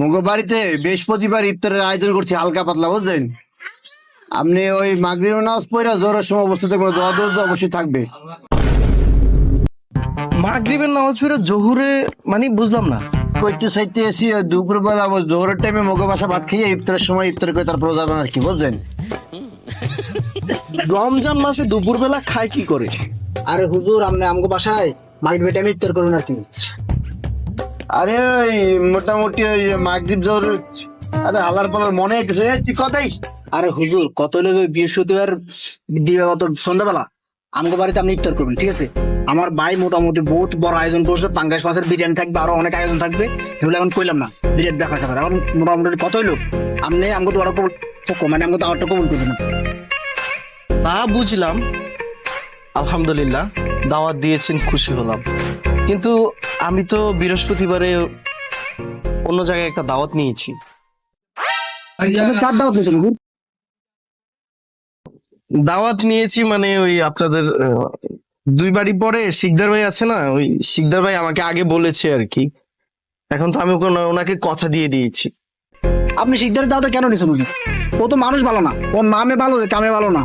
মগো বাড়িতে বৃহস্পতিবার ইফতারের আয়োজন করছি হালকা পাতলা, বুঝছেন? আপনি ওই মাগরিব নামাজ পড়া জোরের সময় অবস্থা থাকবে, দোয়া দোয়া তো অবশ্যই থাকবে। মাগরিবের নামাজ পড়ে জোহরে মানে বুঝলাম না। কইতে চাইতে এসি ওই দুপুরবেলা জোহরের টাইমে মগো বাসা ভাত খেয়ে ইফতারের সময় ইফতার করে তারপর যাবেন আর কি, বুঝছেন? রমজান মাসে দুপুরবেলা খায় কি করে? আরে হুজুর, আপনি আমগো বাসায় মাগরিব টাইমে ইফতার করুন আর কি। আরে ওই মোটামুটি ওই মাগরিব জোহর, আরে হালার পালার মনে হইতেছে তুই কথাই। আরে হুজুর, কত হলো বৃহস্পতিবার দিবাগত সন্ধ্যাবেলা আমগো বাড়িতে আপনি ইফতার করবেন, ঠিক আছে? আমার ভাই মোটামুটি বহুত বড় আয়োজন করছে, পাঙ্গাস মাছের বিরিয়ানি থাকবে, আরো অনেক আয়োজন থাকবে, এগুলো এখন কইলাম না। বিরিয়ানি দেখা খাবার এখন মোটামুটি কত হইলো, আপনি আমগো তো আরো মানে আমগো তো আরো কবুল করবেন। তা বুঝলাম, আলহামদুলিল্লাহ দাওয়াত দিয়েছেন, খুশি হলাম। কিন্তু আমি তো বৃহস্পতিবারে অন্য জায়গায় একটা দাওয়াত নিয়েছি। চার দাওয়াত নিয়েছেন হুজুর? দাওয়াত নিয়েছি মানে ওই আপনাদের দুই বাড়ি পরে শিকদার ভাই আছে না, ওই শিকদার ভাই আমাকে আগে বলেছে আর কি। এখন তো আমি ওনাকে কথা দিয়ে দিয়েছি। আপনি শিকদারের দাওয়াতে কেন নিয়েছেন হুজুর? ও তো মানুষ ভালো না, ওর নামে ভালো, কামে ভালো না।